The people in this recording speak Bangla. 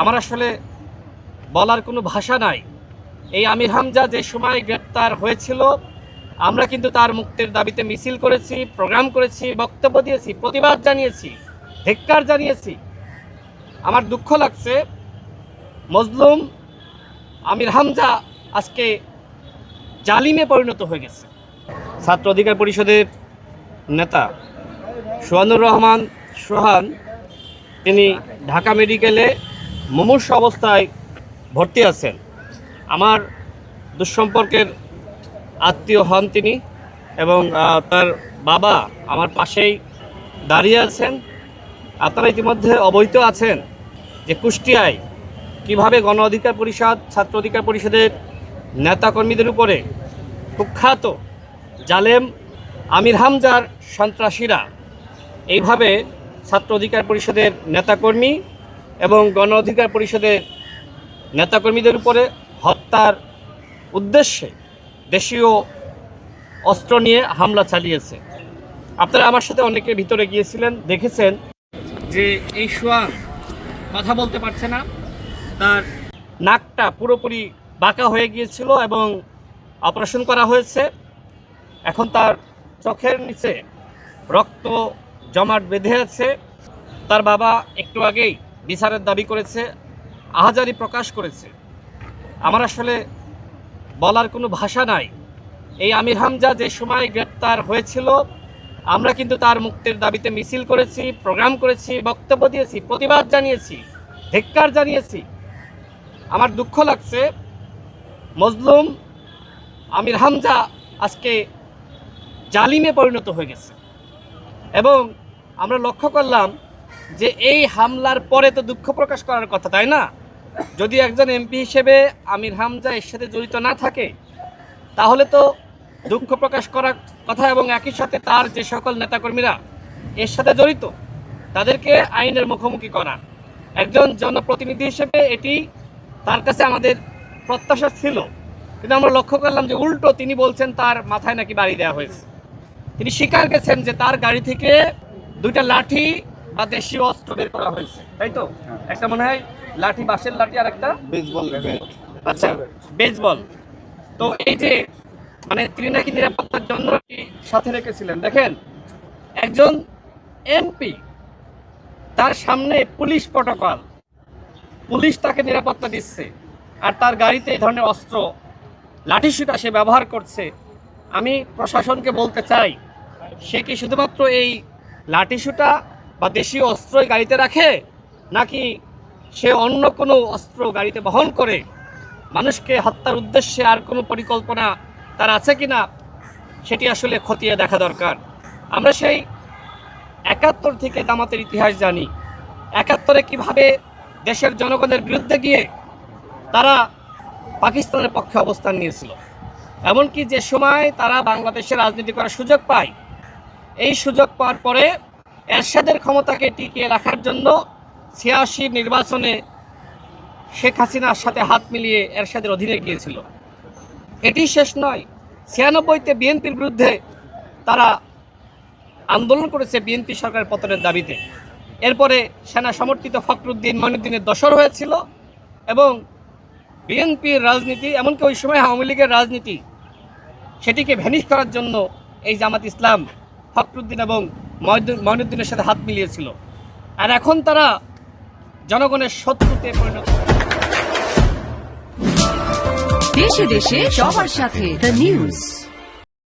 আমার আসলে বলার কোনো ভাষা নাই। এই আমির হামজা যে সময় গ্রেপ্তার হয়েছিল, আমরা কিন্তু তার মুক্তির দাবিতে মিছিল করেছি, প্রোগ্রাম করেছি, বক্তব্য দিয়েছি, প্রতিবাদ জানিয়েছি, ধিক্কার জানিয়েছি। আমার দুঃখ লাগছে, মজলুম আমির হামজা আজকে জালিমে পরিণত হয়ে গেছে। ছাত্র অধিকার পরিষদের নেতা সোহানুর রহমান সোহান, তিনি ঢাকা মেডিকেলে মুমূর্ষু অবস্থায় ভর্তি আছেন। আমার দুঃসম্পর্কের আত্মীয় হন তিনি, এবং তার বাবা আমার পাশেই দাঁড়িয়ে আছেন। আপনারা ইতিমধ্যে অবহিত আছেন যে কুষ্টিয়ায় কিভাবে গণ অধিকার পরিষদ, ছাত্র অধিকার পরিষদের নেতাকর্মীদের উপরে কুখ্যাত জালেম আমির হামজার সন্ত্রাসীরা এইভাবে ছাত্র অধিকার পরিষদের নেতাকর্মী এবং গণ অধিকার পরিষদের নেতাকর্মীদের উপরে হত্যার উদ্দেশ্যে দেশীয় অস্ত্র নিয়ে হামলা চালিয়েছে। আপনারা আমার সাথে অনেকে ভিতরে গিয়েছিলেন, দেখেছেন যে এই সোয়ান কথা বলতে পারছে না, তার নাকটা পুরোপুরি বাঁকা হয়ে গিয়েছিল এবং অপারেশন করা হয়েছে। এখন তার চোখের নিচে রক্ত জমাট বেঁধে আছে। তার বাবা একটু আগেই বিচারের দাবি করেছে, আহাজারি প্রকাশ করেছে। আমার আসলে বলার কোনো ভাষা নাই। এই আমির হামজা যে সময় গ্রেপ্তার হয়েছিল, আমরা কিন্তু তার মুক্তির দাবিতে মিছিল করেছি, প্রোগ্রাম করেছি, বক্তব্য দিয়েছি, প্রতিবাদ জানিয়েছি, ধিক্কার জানিয়েছি। আমার দুঃখ লাগছে, মজলুম আমির হামজা আজকে জালিমে পরিণত হয়ে গেছে। এবং আমরা লক্ষ্য করলাম যে এই হামলার পরে তো দুঃখ প্রকাশ করার কথা, তাই না? যদি একজন এমপি হিসেবে আমির হামজা এর সাথে জড়িত না থাকে, তাহলে তো দুঃখ প্রকাশ করার কথা, এবং একই সাথে তার যে সকল নেতাকর্মীরা এর সাথে জড়িত তাদেরকে আইনের মুখোমুখি করা। একজন জনপ্রতিনিধি হিসেবে এটি তার কাছে আমাদের প্রত্যাশা ছিল, কিন্তু আমরা লক্ষ্য করলাম যে উল্টো তিনি বলছেন তার মাথায় নাকি বাড়ি দেওয়া হয়েছে। তিনি স্বীকার করেছেন যে তার গাড়ি থেকে দুইটা লাঠি বা দেশীয় অস্ত্র বের করা হয়েছে, তাই তো? একটা মনে হয় লাঠি, বাঁশের লাঠি, আর একটা বেসবল। আচ্ছা, বেসবল। তো এই যে মানে তিনি নাকি নিরাপত্তার জন্য সাথে রেখেছিলেন। দেখেন, একজন এমপি, তার সামনে পুলিশ প্রটোকল, পুলিশ তাকে নিরাপত্তা দিচ্ছে, আর তার গাড়িতে এই ধরনের অস্ত্র, লাঠিসোঁটা সে ব্যবহার করছে। আমি প্রশাসনকে বলতে চাই, সে কি শুধুমাত্র এই লাঠিসোঁটা বা দেশীয় অস্ত্রই গাড়িতে রাখে, নাকি সে অন্য কোনো অস্ত্র গাড়িতে বহন করে মানুষকে হত্যার উদ্দেশ্যে আর কোনো পরিকল্পনা তার আছে কিনা, সেটি আসলে খতিয়ে দেখা দরকার। আমরা সেই ৭১ থেকে জামাতের ইতিহাস জানি। ৭১ কিভাবে দেশের জনগণের বিরুদ্ধে গিয়ে তারা পাকিস্তানের পক্ষে অবস্থান নিয়েছিল, এমনকি যে সময় তারা বাংলাদেশে রাজনীতি করার সুযোগ পায়, এই সুযোগ পাওয়ার পরে এরশাদের ক্ষমতাকে টিকিয়ে রাখার জন্য ৮৬ নির্বাচনে শেখ হাসিনার সাথে হাত মিলিয়ে এরশাদের অধীনে গিয়েছিল। এটি শেষ নয়, ৯৬তে বিএনপির বিরুদ্ধে তারা আন্দোলন করেছে বিএনপি সরকারের পতনের দাবিতে। এরপরে সেনা সমর্থিত ফখরুদ্দিন মঈনুদ্দিনের দোসর হয়েছিল, এবং বিএনপির রাজনীতি, এমনকি ওই সময় আওয়ামী লীগের রাজনীতি, সেটিকে ভ্যানিশ করার জন্য এই জামাত ইসলাম ফখরুদ্দিন এবং মঈনুদ্দিনের সাথে হাত মিলিয়েছিল। আর এখন তারা জনগণের শত্রুতে পরিণত। দেশে দেশে সবার সাথে দ্য নিউজ।